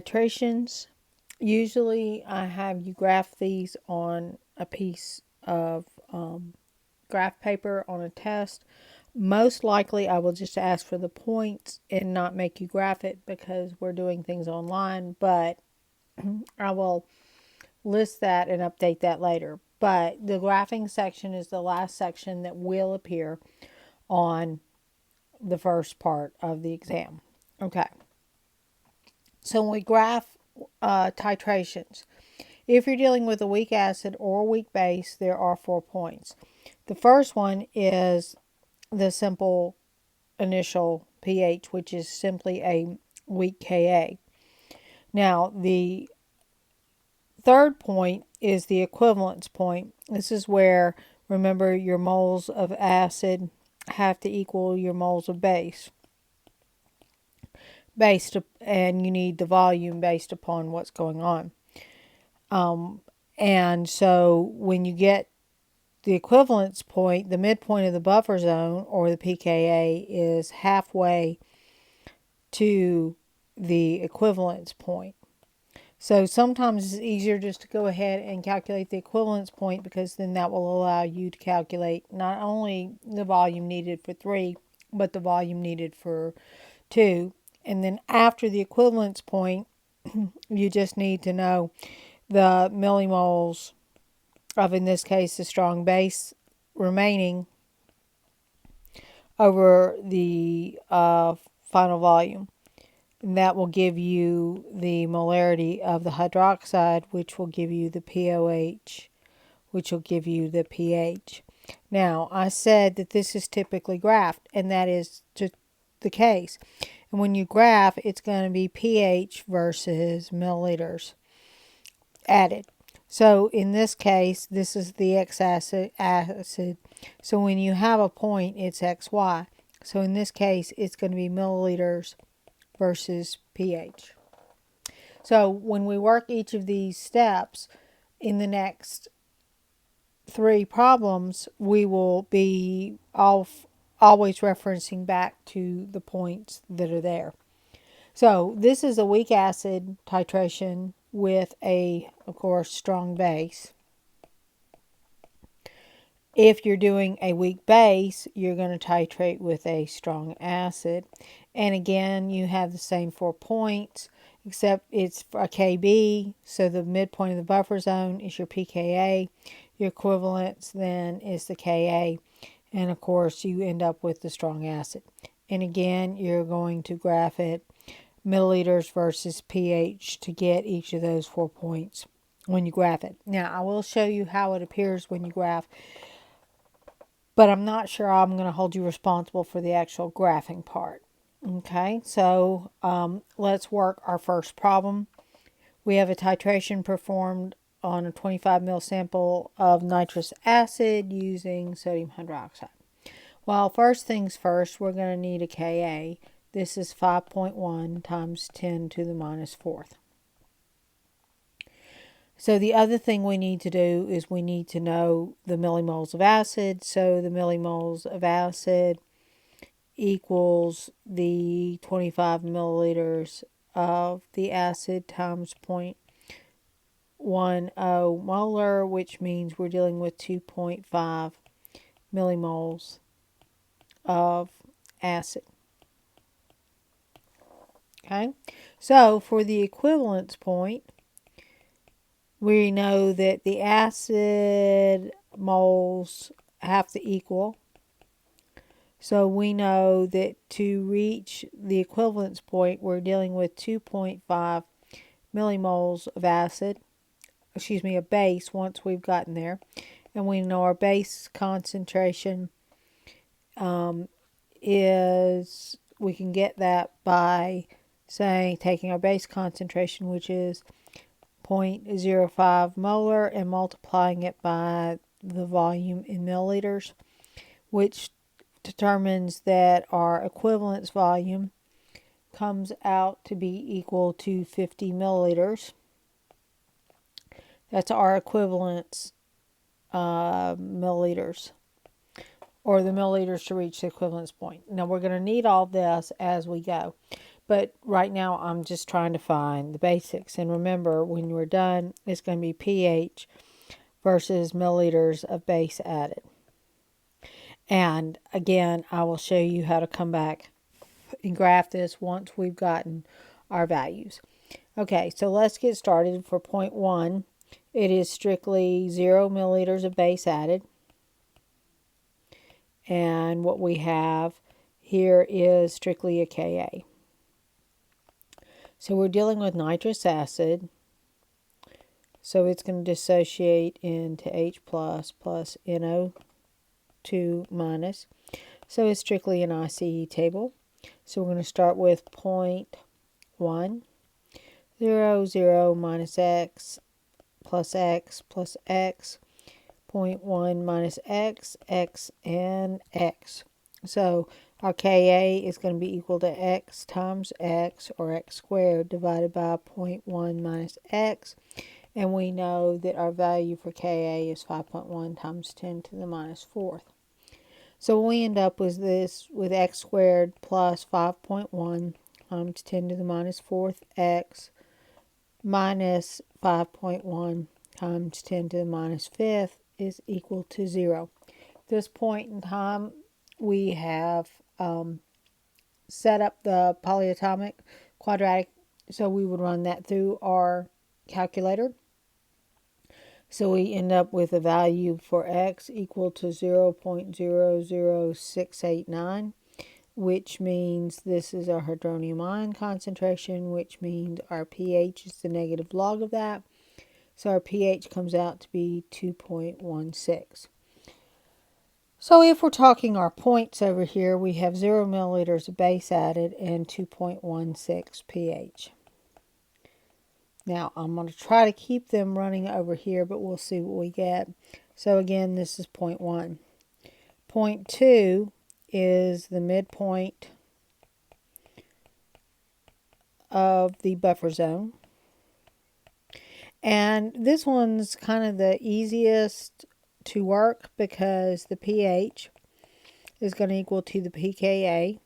Titrations. Usually I have you graph these on a piece of graph paper on a test. Most likely I will just ask for the points and not make you graph it because we're doing things online, but I will list that and update that later. But the graphing section is the last section that will appear on the first part of the exam. Okay, so when we graph titrations, if you're dealing with a weak acid or a weak base, there are 4 points. The first one is the simple initial pH, which is simply a weak Ka. Now, the third point is the equivalence point. This is where, remember, your moles of acid have to equal your moles of base, and you need the volume based upon what's going on. And so when you get the equivalence point, the midpoint of the buffer zone, or the pKa, is halfway to the equivalence point. So sometimes it's easier just to go ahead and calculate the equivalence point, because then that will allow you to calculate not only the volume needed for 3, but the volume needed for 2. And then after the equivalence point, you just need to know the millimoles of, in this case, the strong base remaining over the final volume. And that will give you the molarity of the hydroxide, which will give you the POH, which will give you the pH. Now, I said that this is typically graphed, and that is the case. And when you graph, it's going to be pH versus milliliters added. So in this case, this is the X acid. So when you have a point, it's XY. So in this case, it's going to be milliliters versus pH. So when we work each of these steps in the next 3 problems, we will be always referencing back to the points that are there. So this is a weak acid titration with a, of course, strong base. If you're doing a weak base, you're going to titrate with a strong acid. And again, you have the same 4 points, except it's a Kb, so the midpoint of the buffer zone is your pKa. Your equivalence then is the Ka. And of course, you end up with the strong acid. And again, you're going to graph it milliliters versus pH to get each of those 4 points when you graph it. Now, I will show you how it appears when you graph, but I'm not sure I'm going to hold you responsible for the actual graphing part. Okay, so let's work our first problem. We have a titration performed on a 25 ml sample of nitrous acid using sodium hydroxide. Well, first things first, we're going to need a Ka. This is 5.1 times 10 to the minus 4th. So the other thing we need to do is we need to know the millimoles of acid. So the millimoles of acid equals the 25 milliliters of the acid times 0.10 molar, which means we're dealing with 2.5 millimoles of acid. Okay, so for the equivalence point, we know that the acid moles have to equal. So we know that to reach the equivalence point, we're dealing with 2.5 millimoles of a base once we've gotten there. And we know our base concentration is, we can get that by taking our base concentration, which is 0.05 molar, and multiplying it by the volume in milliliters, which determines that our equivalence volume comes out to be equal to 50 milliliters. That's our equivalence milliliters, or the milliliters to reach the equivalence point. Now we're going to need all this as we go. But right now I'm just trying to find the basics. And remember, when we're done, it's going to be pH versus milliliters of base added. And again, I will show you how to come back and graph this once we've gotten our values. Okay, so let's get started. For point 1, it is strictly 0 milliliters of base added. And what we have here is strictly a Ka. So we're dealing with nitrous acid. So it's going to dissociate into H plus NO2 minus. So it's strictly an ICE table. So we're going to start with 0.1, 0, 0 minus x plus x plus x, 0.1 minus x, x, and x. So our Ka is going to be equal to x times x, or x squared, divided by 0.1 minus x. And we know that our value for Ka is 5.1 times 10 to the minus 4th. So we end up with this with x squared plus 5.1 times 10 to the minus 4th x minus 5.1 times 10 to the minus 5th is equal to 0. At this point in time, we have set up the polyatomic quadratic, so we would run that through our calculator. So we end up with a value for x equal to 0.00689, which means this is our hydronium ion concentration, which means our pH is the negative log of that. So our pH comes out to be 2.16. So if we're talking our points over here, we have 0 milliliters of base added and 2.16 pH. Now, I'm going to try to keep them running over here, but we'll see what we get. So again, this is 0.1. 0.2 is the midpoint of the buffer zone. And this one's kind of the easiest to work because the pH is going to equal to the pKa,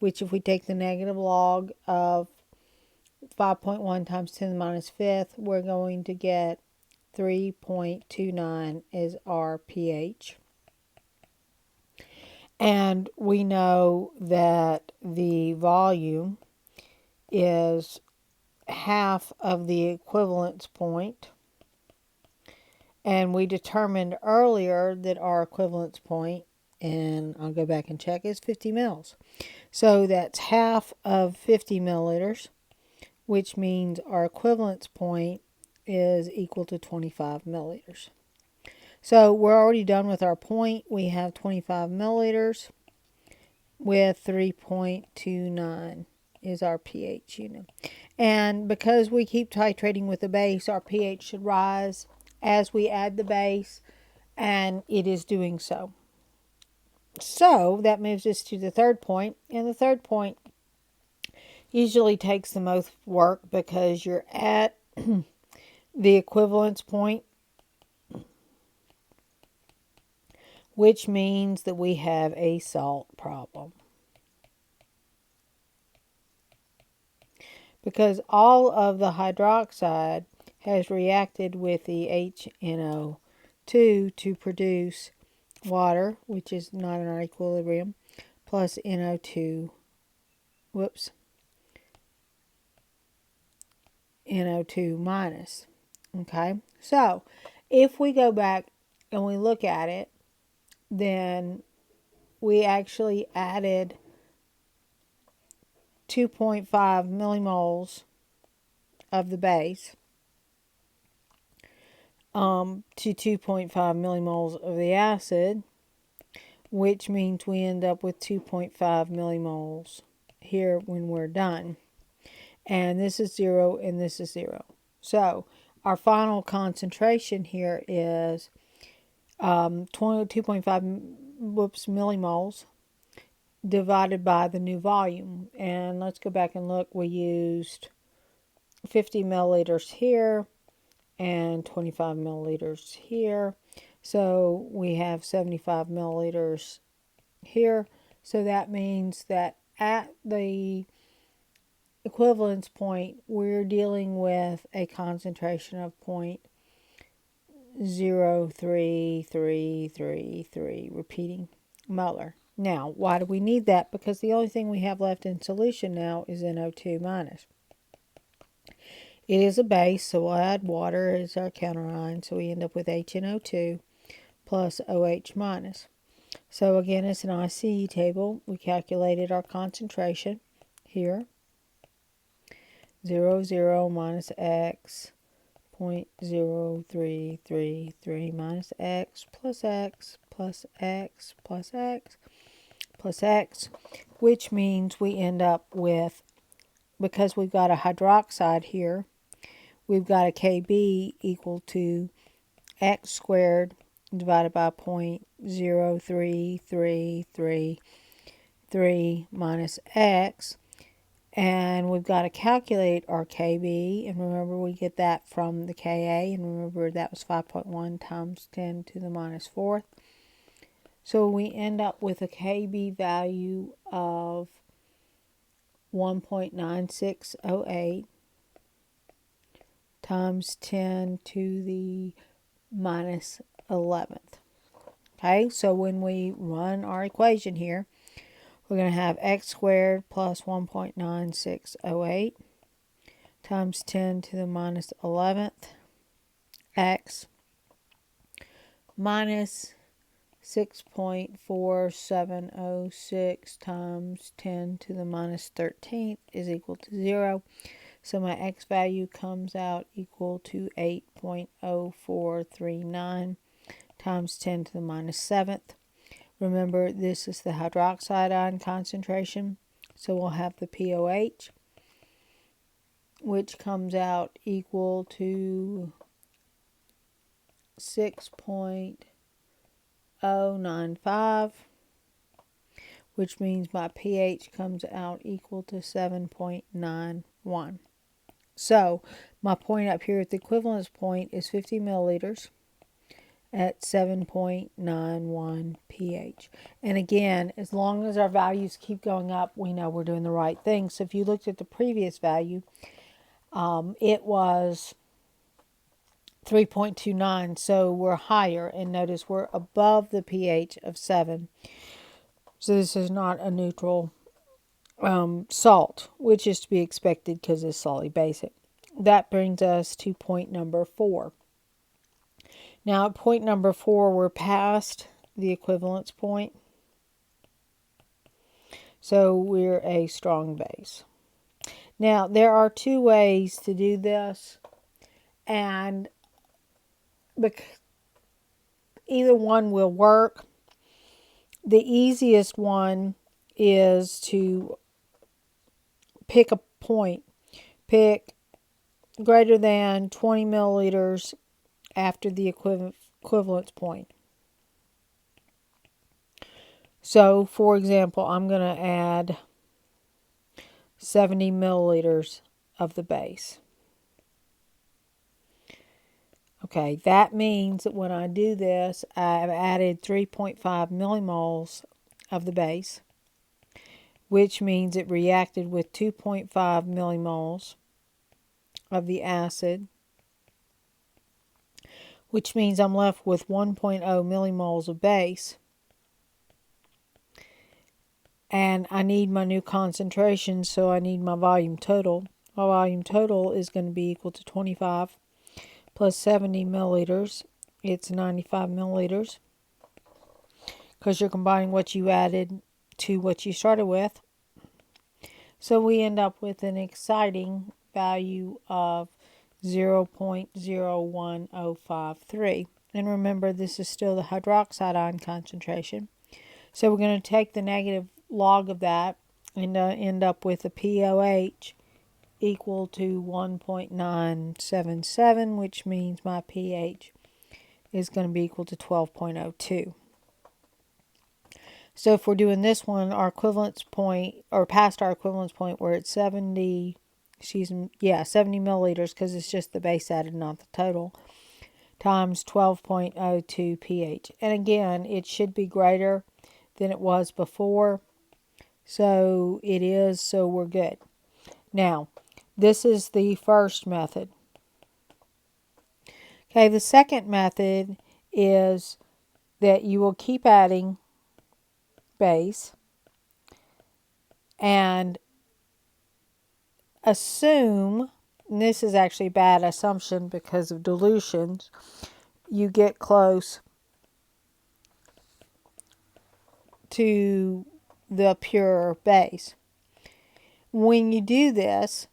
which if we take the negative log of 5.1 times 10 to the minus 5th, we're going to get 3.29 is our pH. And we know that the volume is half of the equivalence point. And we determined earlier that our equivalence point, and I'll go back and check, is 50 mils. So that's half of 50 milliliters, which means our equivalence point is equal to 25 milliliters. So we're already done with our point. We have 25 milliliters with 3.29 is our pH unit. And because we keep titrating with the base, our pH should rise as we add the base, and it is doing so. So that moves us to the third point, and the third point usually takes the most work because you're at the equivalence point, which means that we have a salt problem. Because all of the hydroxide has reacted with the HNO2 to produce water, which is not in our equilibrium, plus NO2, NO2 minus. Okay, so if we go back and we look at it, then we actually added 2.5 millimoles of the base to 2.5 millimoles of the acid, which means we end up with 2.5 millimoles here when we're done. And this is 0 and this is 0. So our final concentration here is 2.5 millimoles divided by the new volume. And let's go back and look. We used 50 milliliters here and 25 milliliters here. So we have 75 milliliters here. So that means that at the equivalence point, we're dealing with a concentration of 0.03333, repeating molar. Now, why do we need that? Because the only thing we have left in solution now is NO2 minus. It is a base, so we'll add water as our counter ion, so we end up with HNO2 plus OH minus. So again, it's an ICE table. We calculated our concentration here. 0, 0 minus X, 0.0333 minus X plus X plus X plus X plus X, which means we end up with, because we've got a hydroxide here, we've got a Kb equal to X squared divided by 0.03333 minus X. And we've got to calculate our Kb, and remember we get that from the Ka, and remember that was 5.1 times 10 to the minus 4th. So we end up with a Kb value of 1.9608 times 10 to the minus 11th. Okay, so when we run our equation here, we're going to have x squared plus 1.9608 times 10 to the minus 11th x minus 6.4706 times 10 to the minus 13th is equal to 0. So my x value comes out equal to 8.0439 times 10 to the minus 7th. Remember, this is the hydroxide ion concentration, so we'll have the POH, which comes out equal to 6.095, which means my pH comes out equal to 7.91. So my point up here at the equivalence point is 50 milliliters at 7.91 pH. And again, as long as our values keep going up, we know we're doing the right thing. So if you looked at the previous value, it was 3.29, so we're higher, and notice we're above the pH of 7. So this is not a neutral salt, which is to be expected because it's solidly basic. That brings us to point number 4. Now, at point number 4, we're past the equivalence point. So we're a strong base. Now, there are two ways to do this, and either one will work. The easiest one is to pick a point. Pick greater than 20 milliliters after the equivalence point. So, for example, I'm going to add 70 milliliters of the base. Okay, that means that when I do this, I've added 3.5 millimoles of the base, which means it reacted with 2.5 millimoles of the acid, which means I'm left with 1.0 millimoles of base. And I need my new concentration, so I need my volume total. My volume total is going to be equal to 25 plus 70 milliliters. It's 95 milliliters, because you're combining what you added to what you started with. So we end up with an exciting value of 0.01053. And remember, this is still the hydroxide ion concentration. So we're going to take the negative log of that and end up with a POH equal to 1.977, which means my pH is going to be equal to 12.02. So if we're doing this one, our equivalence point, or past our equivalence point, where it's 70 milliliters, because it's just the base added, not the total, times 12.02 pH. And again, it should be greater than it was before. So it is, so we're good. Now, this is the first method. Okay, the second method is that you will keep adding base and assume, and this is actually a bad assumption because of dilutions, you get close to the pure base. When you do this,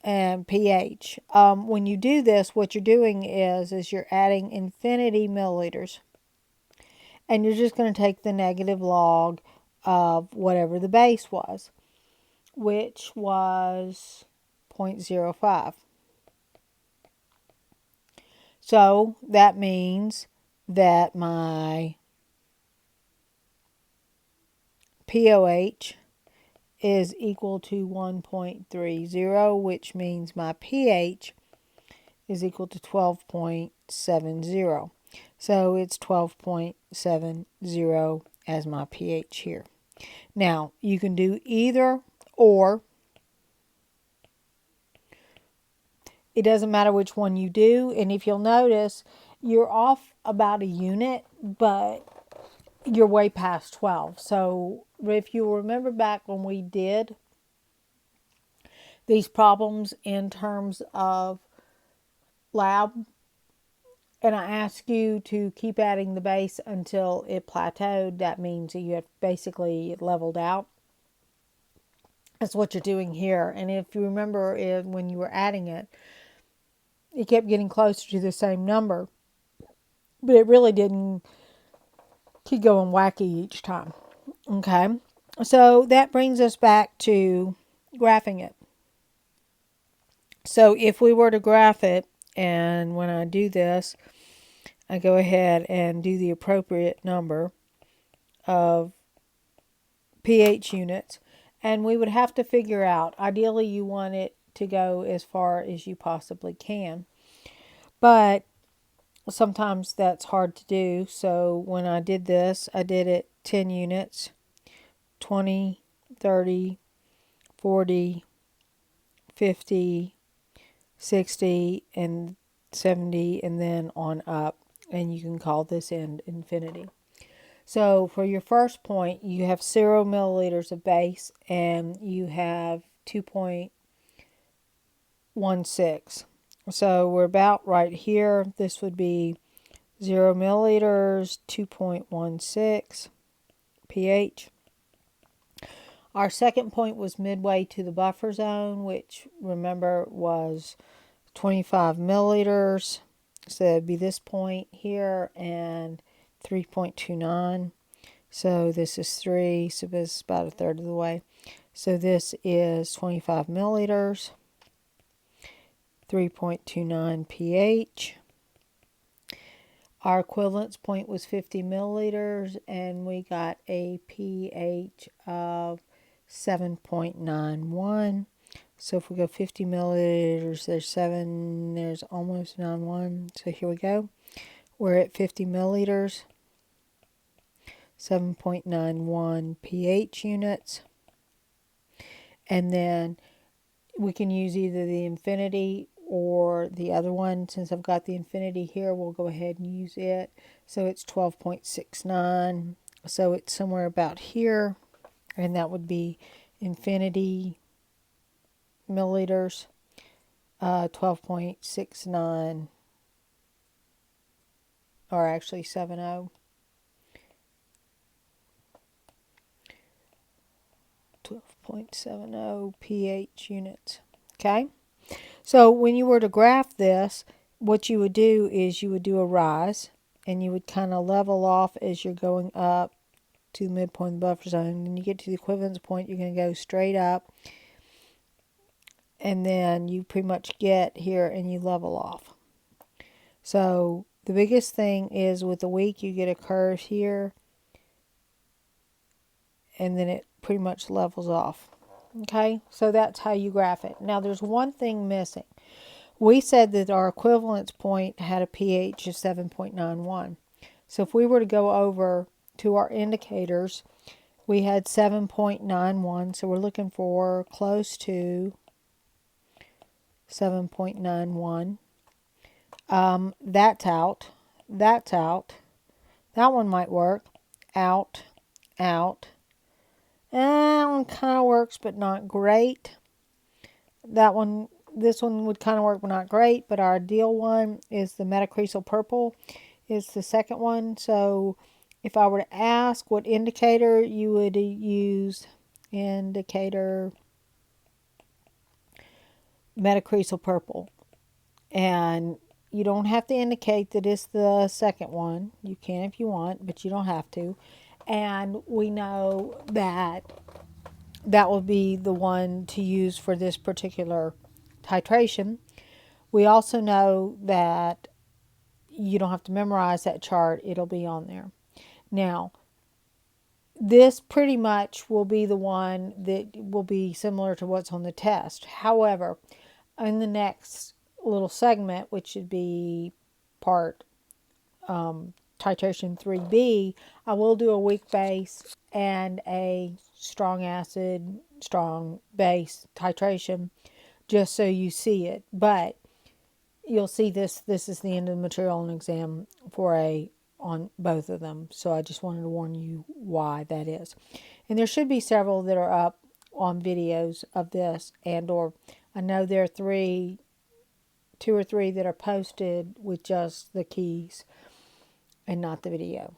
and pH, when you do this, what you're doing is you're adding infinity milliliters. And you're just going to take the negative log of whatever the base was, which was 0.05. So that means that my POH is equal to 1.30, which means my pH is equal to 12.70. So it's 12.70 as my pH here. Now, you can do either or. It doesn't matter which one you do. And if you'll notice, you're off about a unit, but you're way past 12. So if you remember back when we did these problems in terms of lab, and I asked you to keep adding the base until it plateaued, that means that you have basically leveled out. That's what you're doing here. And if you remember when you were adding it, it kept getting closer to the same number, but it really didn't keep going wacky each time. Okay, so that brings us back to graphing it. So if we were to graph it, and when I do this, I go ahead and do the appropriate number of pH units, and we would have to figure out, ideally you want it to go as far as you possibly can, but sometimes that's hard to do. So when I did this, I did it 10 units, 20, 30, 40, 50, 60, and 70, and then on up. And you can call this end infinity. So for your first point, you have 0 milliliters of base, and you have 2.16. So we're about right here. This would be 0 milliliters, 2.16 pH. Our second point was midway to the buffer zone, which, remember, was 25 milliliters. So it'd be this point here and 3.29. So this is 3, so this is about a third of the way. So this is 25 milliliters, 3.29 pH. Our equivalence point was 50 milliliters, and we got a pH of 7.91. So if we go 50 milliliters, there's 7, there's almost 91. So here we go. We're at 50 milliliters, 7.91 pH units. And then we can use either the infinity or the other one. Since I've got the infinity here, we'll go ahead and use it. So it's 12.69. So it's somewhere about here. And that would be infinity milliliters, 12.69, or actually 70. 12.70 pH units. Okay? So when you were to graph this, what you would do is you would do a rise, and you would kind of level off as you're going up to the midpoint of the buffer zone. And you get to the equivalence point, you're going to go straight up, and then you pretty much get here and you level off. So the biggest thing is with the week, you get a curve here, and then it pretty much levels off. Okay, so that's how you graph it. Now there's one thing missing. We said that our equivalence point had a pH of 7.91. So if we were to go over to our indicators we had 7.91, so we're looking for close to 7.91. That's out. That's out. That one might work. Out, out. That one kind of works, but not great. This one would kind of work, but not great. But our ideal one is the metacresal purple. It's the second one. So if I were to ask what indicator you would use, indicator metacresal purple. And you don't have to indicate that it's the second one. You can if you want, but you don't have to. And we know that that will be the one to use for this particular titration. We also know that you don't have to memorize that chart. It'll be on there. Now, this pretty much will be the one that will be similar to what's on the test. However, in the next little segment, which should be part titration 3B, I will do a weak base and a strong acid, strong base titration, just so you see it. But you'll see this is the end of the material on exam on both of them. So I just wanted to warn you why that is. And there should be several that are up on videos of this, and or I know there are two or three that are posted with just the keys and not the video.